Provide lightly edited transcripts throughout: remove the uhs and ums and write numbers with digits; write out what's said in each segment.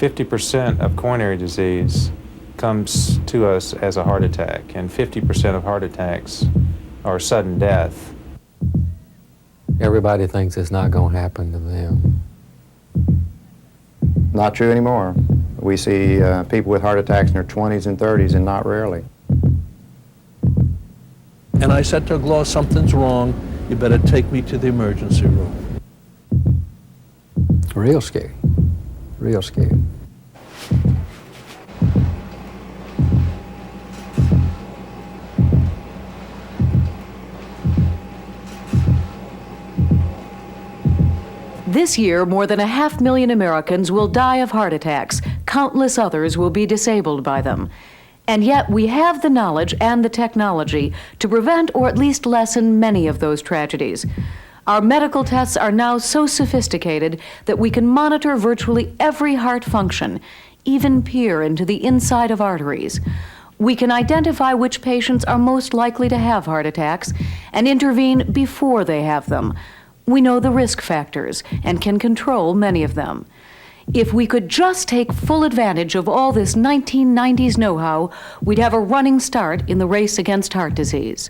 50% of coronary disease comes to us as a heart attack, and 50% of heart attacks are sudden death. Everybody thinks it's not going to happen to them. Not true anymore. We see people with heart attacks in their 20s and 30s, and not rarely. And I said to Glow, something's wrong. You better take me to the emergency room. Real scary. Real scary. This year, more than 500,000 Americans will die of heart attacks. Countless others will be disabled by them. And yet, we have the knowledge and the technology to prevent or at least lessen many of those tragedies. Our medical tests are now so sophisticated that we can monitor virtually every heart function, even peer into the inside of arteries. We can identify which patients are most likely to have heart attacks and intervene before they have them. We know the risk factors and can control many of them. If we could just take full advantage of all this 1990s know-how, we'd have a running start in the race against heart disease.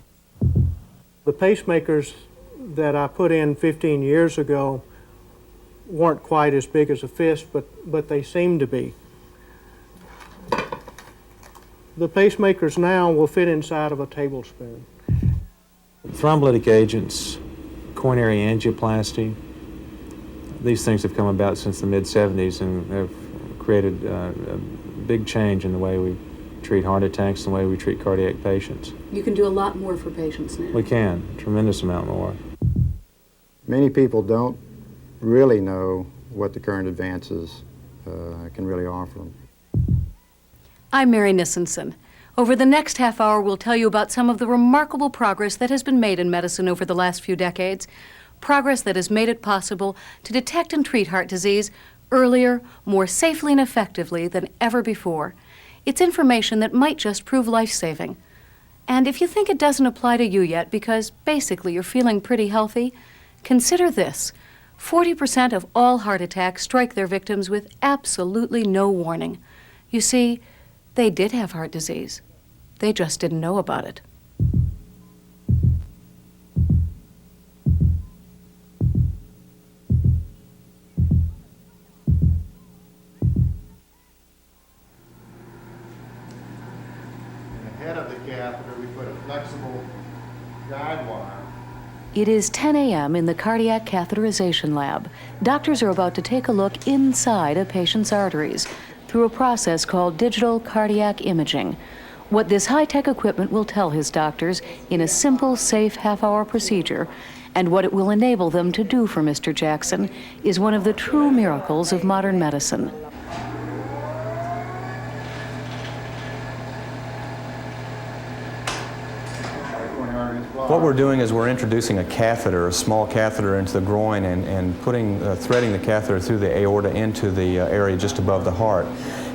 The pacemakers that I put in 15 years ago weren't quite as big as a fist, but they seem to be. The pacemakers now will fit inside of a tablespoon. Thrombolytic agents, coronary angioplasty, these things have come about since the mid-70s and have created a big change in the way we treat heart attacks and the way we treat cardiac patients. You can do a lot more for patients now. We can, a tremendous amount more. Many people don't really know what the current advances can really offer them. I'm Mary Nissenson. Over the next half hour, we'll tell you about some of the remarkable progress that has been made in medicine over the last few decades. Progress that has made it possible to detect and treat heart disease earlier, more safely and effectively than ever before. It's information that might just prove life-saving. And if you think it doesn't apply to you yet because basically you're feeling pretty healthy, consider this. 40% of all heart attacks strike their victims with absolutely no warning. You see, they did have heart disease. They just didn't know about it. Of the catheter, we put a flexible guide wire. It is 10 a.m. in the cardiac catheterization lab. Doctors are about to take a look inside a patient's arteries through a process called digital cardiac imaging. What this high-tech equipment will tell his doctors in a simple, safe half-hour procedure, and what it will enable them to do for Mr. Jackson, is one of the true miracles of modern medicine. What we're doing is we're introducing a catheter, a small catheter into the groin and threading the catheter through the aorta into the area just above the heart.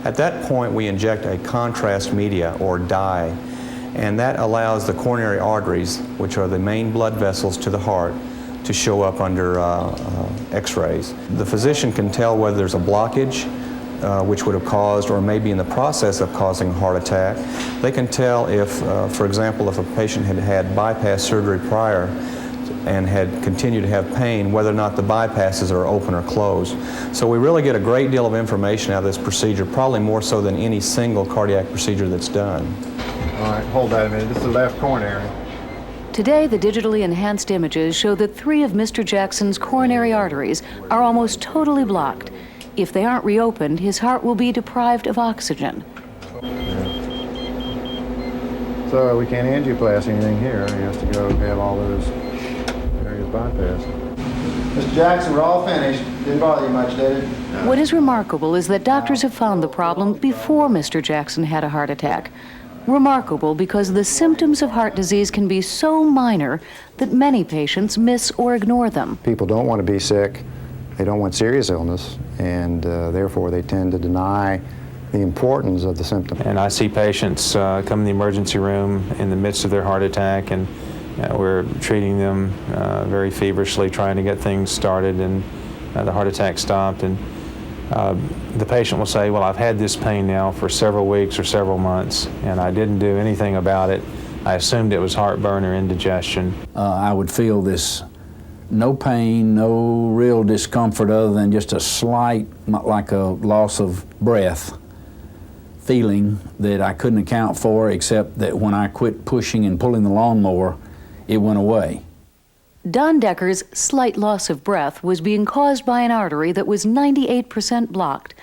At that point, we inject a contrast media or dye, and that allows the coronary arteries, which are the main blood vessels to the heart, to show up under x-rays. The physician can tell whether there's a blockage, which would have caused or may be in the process of causing a heart attack. They can tell if, for example, if a patient had had bypass surgery prior and had continued to have pain, whether or not the bypasses are open or closed. So we really get a great deal of information out of this procedure, probably more so than any single cardiac procedure that's done. All right, hold that a minute. This is the left coronary. Today, the digitally enhanced images show that 3 of Mr. Jackson's coronary arteries are almost totally blocked. If they aren't reopened, his heart will be deprived of oxygen. So we can't angioplasty anything here. He has to go have all those areas bypassed. Mr. Jackson, we're all finished. Didn't bother you much, did it? No. What is remarkable is that doctors have found the problem before Mr. Jackson had a heart attack. Remarkable because the symptoms of heart disease can be so minor that many patients miss or ignore them. People don't want to be sick. They don't want serious illness, and therefore they tend to deny the importance of the symptom. And I see patients come in the emergency room in the midst of their heart attack, and we're treating them very feverishly, trying to get things started, and the heart attack stopped. And the patient will say, well, I've had this pain now for several weeks or several months, and I didn't do anything about it. I assumed it was heartburn or indigestion. I would feel this no pain, no real discomfort other than just a slight, like a loss of breath feeling that I couldn't account for, except that when I quit pushing and pulling the lawnmower, it went away. Don Decker's slight loss of breath was being caused by an artery that was 98% blocked.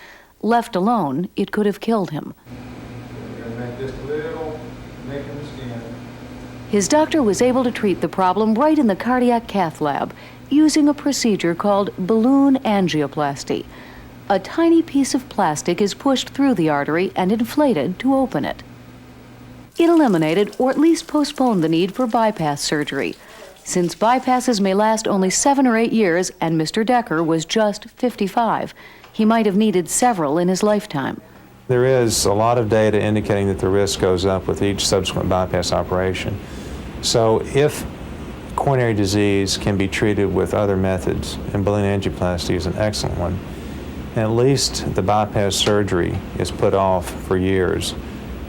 Left alone, it could have killed him. We're going to make just a little nick in the skin. His doctor was able to treat the problem right in the cardiac cath lab using a procedure called balloon angioplasty. A tiny piece of plastic is pushed through the artery and inflated to open it. It eliminated, or at least postponed, the need for bypass surgery. Since bypasses may last only 7 or 8 years, and Mr. Decker was just 55, he might have needed several in his lifetime. There is a lot of data indicating that the risk goes up with each subsequent bypass operation. So if coronary disease can be treated with other methods, and balloon angioplasty is an excellent one, and at least the bypass surgery is put off for years,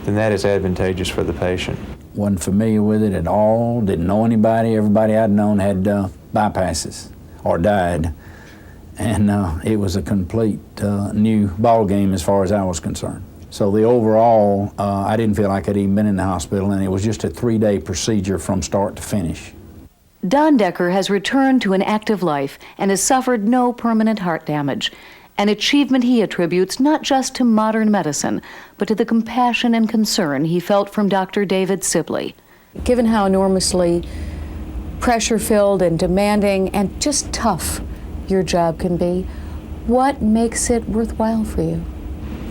then that is advantageous for the patient. Wasn't familiar with it at all, didn't know anybody. Everybody I'd known had bypasses or died. And it was a complete new ball game as far as I was concerned. So the overall, I didn't feel like I'd even been in the hospital, and it was just a 3-day procedure from start to finish. Don Decker has returned to an active life and has suffered no permanent heart damage, an achievement he attributes not just to modern medicine, but to the compassion and concern he felt from Dr. David Sibley. Given how enormously pressure-filled and demanding and just tough your job can be, what makes it worthwhile for you?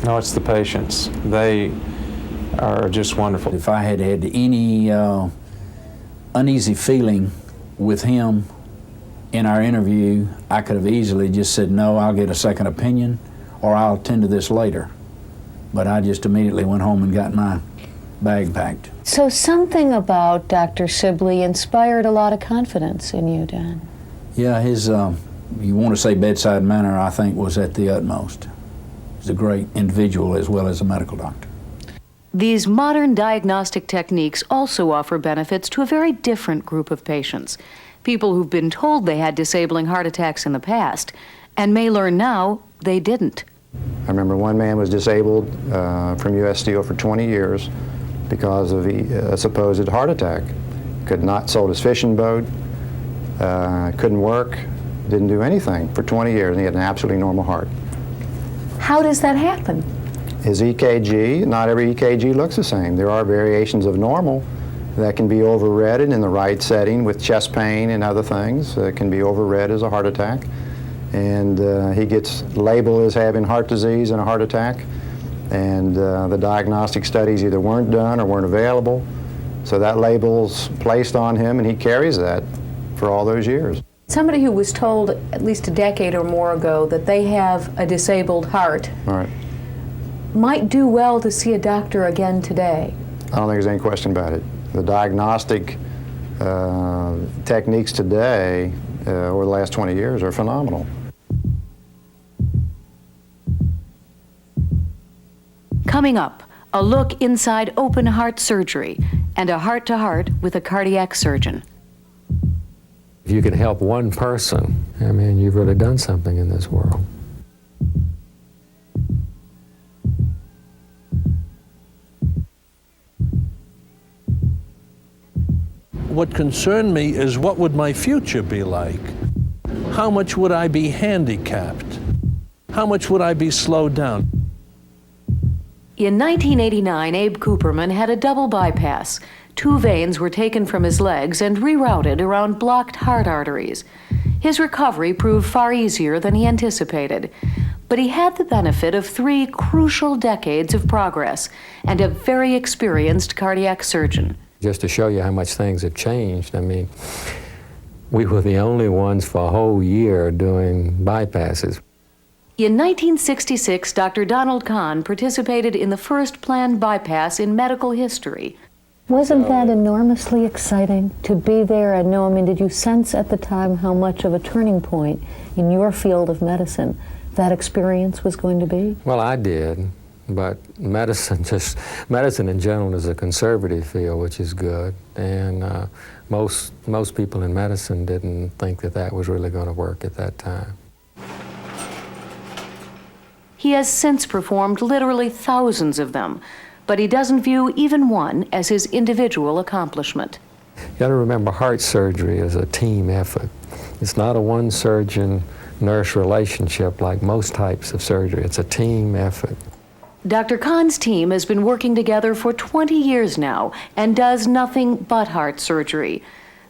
No, it's the patients. They are just wonderful. If I had had any uneasy feeling with him in our interview, I could have easily just said, no, I'll get a second opinion, or I'll attend to this later. But I just immediately went home and got my bag packed. So something about Dr. Sibley inspired a lot of confidence in you, Don. Yeah, his, you want to say bedside manner, I think, was at the utmost. He's a great individual as well as a medical doctor. These modern diagnostic techniques also offer benefits to a very different group of patients. People who've been told they had disabling heart attacks in the past and may learn now they didn't. I remember one man was disabled from U.S. Steel for 20 years because of a supposed heart attack. Sold his fishing boat, couldn't work, didn't do anything for 20 years, and he had an absolutely normal heart. How does that happen? His EKG, not every EKG looks the same. There are variations of normal that can be overread in the right setting with chest pain and other things. It can be overread as a heart attack. And he gets labeled as having heart disease and a heart attack. And the diagnostic studies either weren't done or weren't available. So that label's placed on him, and he carries that for all those years. Somebody who was told at least a decade or more ago that they have a disabled heart Right. might do well to see a doctor again today. I don't think there's any question about it. The diagnostic techniques today, over the last 20 years, are phenomenal. Coming up, a look inside open heart surgery and a heart-to-heart with a cardiac surgeon. If you can help one person, I mean, you've really done something in this world. What concerned me is what would my future be like? How much would I be handicapped? How much would I be slowed down? In 1989, Abe Cooperman had a double bypass. 2 veins were taken from his legs and rerouted around blocked heart arteries. His recovery proved far easier than he anticipated, but he had the benefit of 3 crucial decades of progress and a very experienced cardiac surgeon. Just to show you how much things have changed, I mean, we were the only ones for a whole year doing bypasses. In 1966, Dr. Donald Kahn participated in the first planned bypass in medical history. Wasn't that enormously exciting to be there and know? I mean, did you sense at the time how much of a turning point in your field of medicine that experience was going to be? Well, I did, but medicine in general is a conservative field, which is good, and most people in medicine didn't think that was really going to work at that time. He has since performed literally thousands of them, but he doesn't view even one as his individual accomplishment. You got to remember, heart surgery is a team effort. It's not a one surgeon-nurse relationship like most types of surgery. It's a team effort. Dr. Kahn's team has been working together for 20 years now and does nothing but heart surgery.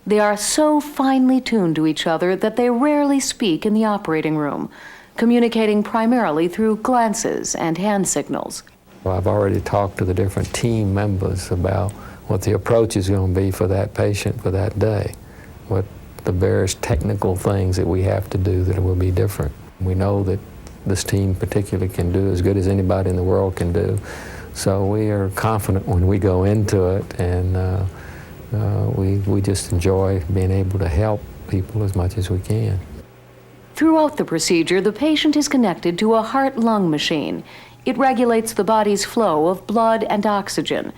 They are so finely tuned to each other that they rarely speak in the operating room, communicating primarily through glances and hand signals. Well, I've already talked to the different team members about what the approach is going to be for that patient for that day, what the various technical things that we have to do that will be different. We know that this team particularly can do as good as anybody in the world can do. So we are confident when we go into it, and we just enjoy being able to help people as much as we can. Throughout the procedure, the patient is connected to a heart-lung machine. It regulates the body's flow of blood and oxygen.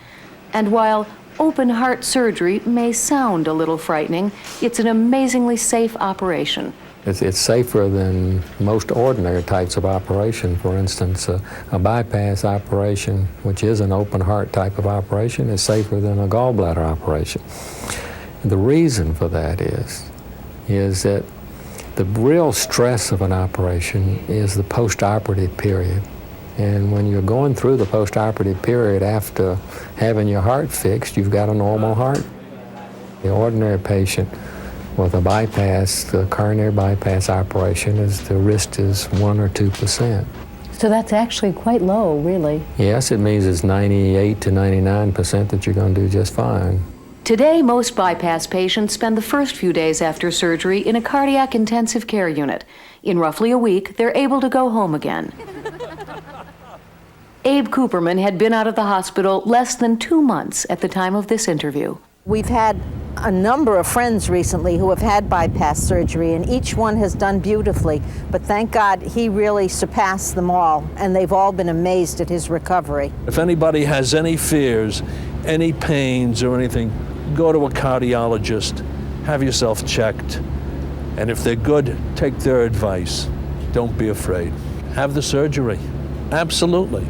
And while open heart surgery may sound a little frightening, it's an amazingly safe operation. It's safer than most ordinary types of operation. For instance, a bypass operation, which is an open heart type of operation, is safer than a gallbladder operation. The reason for that is that the real stress of an operation is the post-operative period. And when you're going through the post-operative period after having your heart fixed, you've got a normal heart. The ordinary patient with a bypass, the coronary bypass operation, the risk is 1 or 2%. So that's actually quite low, really. Yes, it means it's 98 to 99% that you're going to do just fine. Today, most bypass patients spend the first few days after surgery in a cardiac intensive care unit. In roughly a week, they're able to go home again. Abe Cooperman had been out of the hospital less than 2 months at the time of this interview. We've had a number of friends recently who have had bypass surgery, and each one has done beautifully. But thank God he really surpassed them all, and they've all been amazed at his recovery. If anybody has any fears, any pains or anything, go to a cardiologist, have yourself checked, and if they're good, take their advice. Don't be afraid. Have the surgery. Absolutely.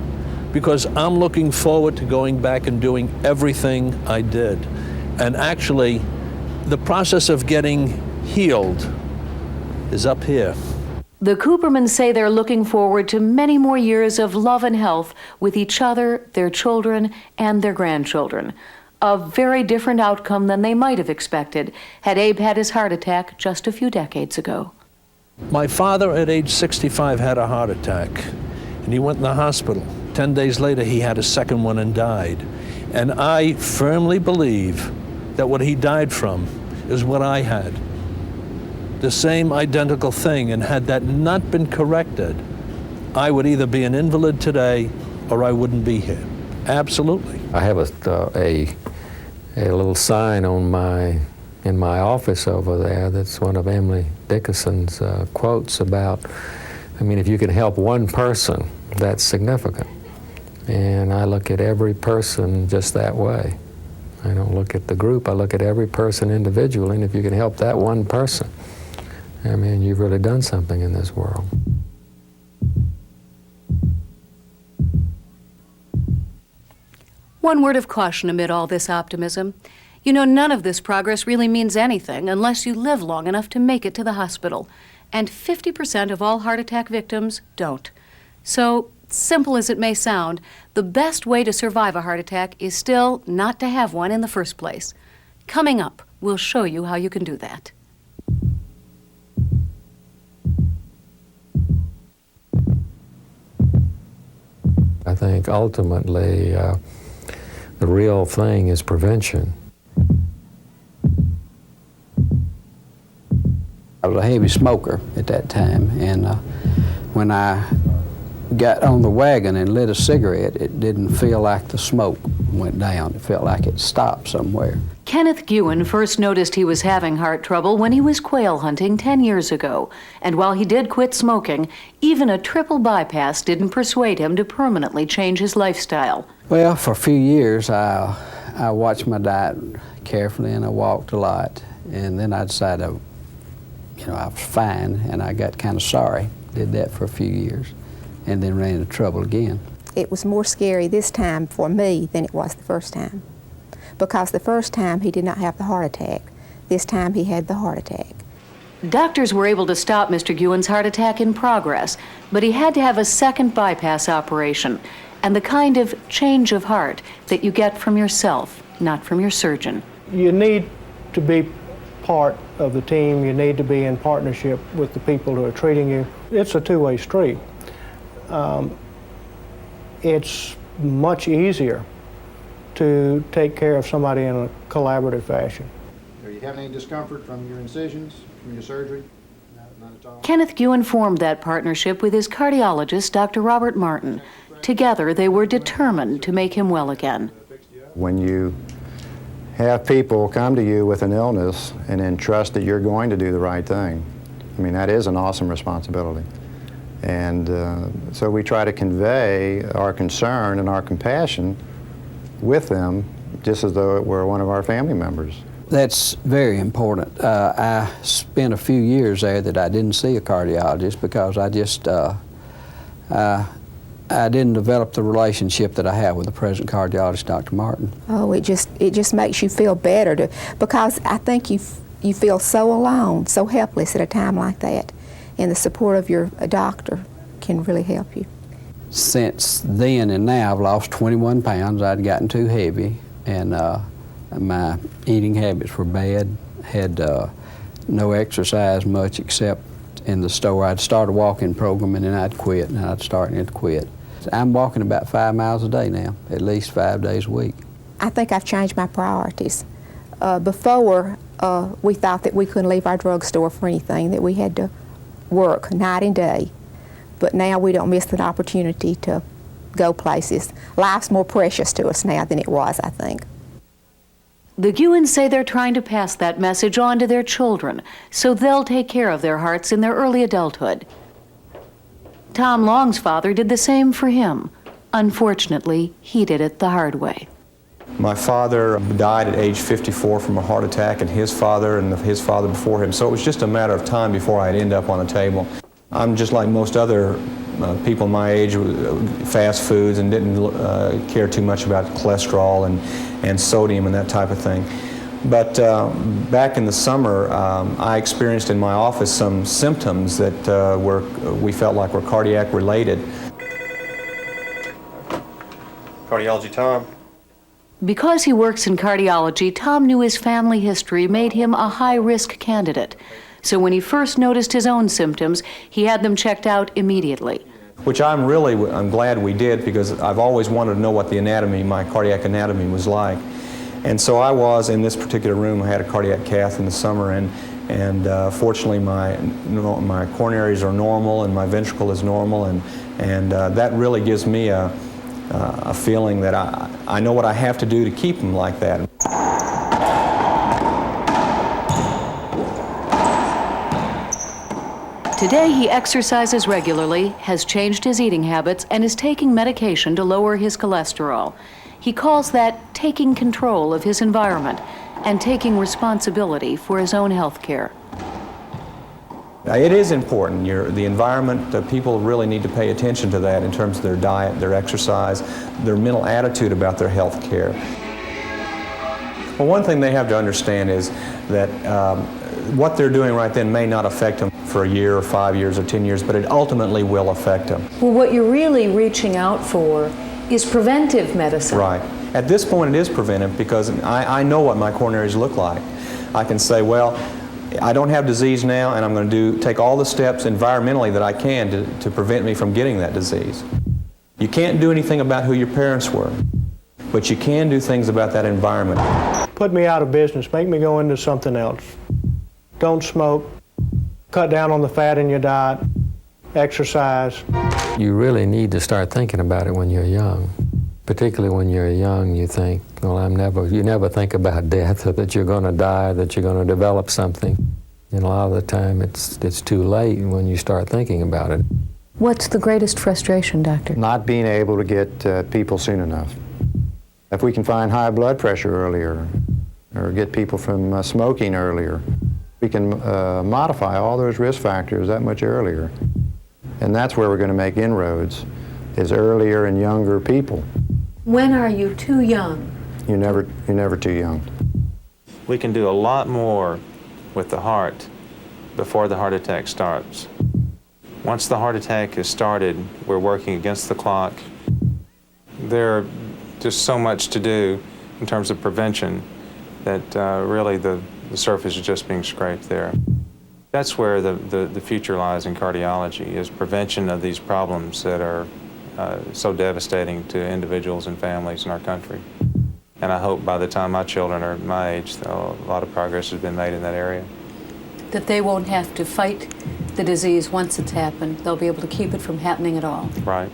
Because I'm looking forward to going back and doing everything I did. And actually, the process of getting healed is up here. The Coopermans say they're looking forward to many more years of love and health with each other, their children, and their grandchildren. A very different outcome than they might have expected had Abe had his heart attack just a few decades ago. My father at age 65 had a heart attack, and he went in the hospital. 10 days later, he had a second one and died. And I firmly believe that what he died from is what I had. The same identical thing, and had that not been corrected, I would either be an invalid today or I wouldn't be here. Absolutely. I have a little sign on in my office over there that's one of Emily Dickinson's quotes about, I mean, if you can help one person, that's significant. And I look at every person just that way. I don't look at the group, I look at every person individually, and if you can help that one person, I mean, you've really done something in this world. One word of caution amid all this optimism. You know, none of this progress really means anything unless you live long enough to make it to the hospital. And 50% of all heart attack victims don't. So, simple as it may sound, the best way to survive a heart attack is still not to have one in the first place. Coming up, we'll show you how you can do that. I think ultimately the real thing is prevention. I was a heavy smoker at that time, and when I got on the wagon and lit a cigarette, it didn't feel like the smoke went down. It felt like it stopped somewhere. Kenneth Guin first noticed he was having heart trouble when he was quail hunting 10 years ago. And while he did quit smoking, even a triple bypass didn't persuade him to permanently change his lifestyle. Well, for a few years, I watched my diet carefully and I walked a lot. And then I decided, I was fine, and I got kind of sorry. Did that for a few years and then ran into trouble again. It was more scary this time for me than it was the first time. Because the first time he did not have the heart attack. This time he had the heart attack. Doctors were able to stop Mr. Guin's heart attack in progress, but he had to have a second bypass operation and the kind of change of heart that you get from yourself, not from your surgeon. You need to be part of the team. You need to be in partnership with the people who are treating you. It's a two-way street. It's much easier to take care of somebody in a collaborative fashion. Are you having any discomfort from your incisions, from your surgery? Not at all. Kenneth Guin formed that partnership with his cardiologist, Dr. Robert Martin. Together, they were determined to make him well again. When you have people come to you with an illness and then trust that you're going to do the right thing, I mean, that is an awesome responsibility. And so we try to convey our concern and our compassion with them just as though it were one of our family members. That's very important. I spent a few years there that I didn't see a cardiologist because I just, I didn't develop the relationship that I have with the present cardiologist, Dr. Martin. Oh, it just makes you feel better because I think you feel so alone, so helpless at a time like that. And the support of your doctor can really help you. Since then and now, I've lost 21 pounds. I'd gotten too heavy, and my eating habits were bad. Had no exercise much except in the store. I'd start a walking program, and then I'd quit, and I'd start and quit. I'm walking about 5 miles a day now, at least 5 days a week. I think I've changed my priorities. Before, we thought that we couldn't leave our drugstore for anything, that we had to work night and day. But now we don't miss the opportunity to go places. Life's more precious to us now than it was, I think. The Guins say they're trying to pass that message on to their children so they'll take care of their hearts in their early adulthood. Tom Long's father did the same for him. Unfortunately, he did it the hard way. My father died at age 54 from a heart attack, and his father before him. So it was just a matter of time before I'd end up on the table. I'm just like most other people my age, fast foods, and didn't care too much about cholesterol and sodium and that type of thing. But back in the summer, I experienced in my office some symptoms that we felt like were cardiac related. Cardiology, Tom. Because he works in cardiology, Tom knew his family history made him a high-risk candidate. So when he first noticed his own symptoms, he had them checked out immediately. Which I'm glad we did, because I've always wanted to know what the anatomy, my cardiac anatomy was like. And so I was in this particular room. I had a cardiac cath in the summer, and fortunately my coronaries are normal and my ventricle is normal, and that really gives me a feeling that I know what I have to do to keep them like that. Today he exercises regularly, has changed his eating habits, and is taking medication to lower his cholesterol. He calls that taking control of his environment and taking responsibility for his own health care. It is important. The environment, people really need to pay attention to that in terms of their diet, their exercise, their mental attitude about their health care. Well, one thing they have to understand is that what they're doing right then may not affect them for a year or 5 years or 10 years, but it ultimately will affect them. Well, what you're really reaching out for is preventive medicine. Right. At this point it is preventive, because I know what my coronaries look like. I can say, well, I don't have disease now, and I'm going to take all the steps environmentally that I can to prevent me from getting that disease. You can't do anything about who your parents were, but you can do things about that environment. Put me out of business, make me go into something else. Don't smoke, cut down on the fat in your diet, exercise. You really need to start thinking about it when you're young, particularly when you're young, you think, well, you never think about death, or that you're going to die, that you're going to develop something. And a lot of the time it's too late when you start thinking about it. What's the greatest frustration, Doctor? Not being able to get people soon enough. If we can find high blood pressure earlier, or get people from smoking earlier, we can modify all those risk factors that much earlier. And that's where we're going to make inroads, is earlier and younger people. When are you too young? You're never too young. We can do a lot more with the heart before the heart attack starts. Once the heart attack is started, we're working against the clock. There's just so much to do in terms of prevention that really the surface is just being scraped there. That's where the future lies in cardiology, is prevention of these problems that are so devastating to individuals and families in our country. And I hope by the time my children are my age, a lot of progress has been made in that area. That they won't have to fight the disease once it's happened. They'll be able to keep it from happening at all. Right.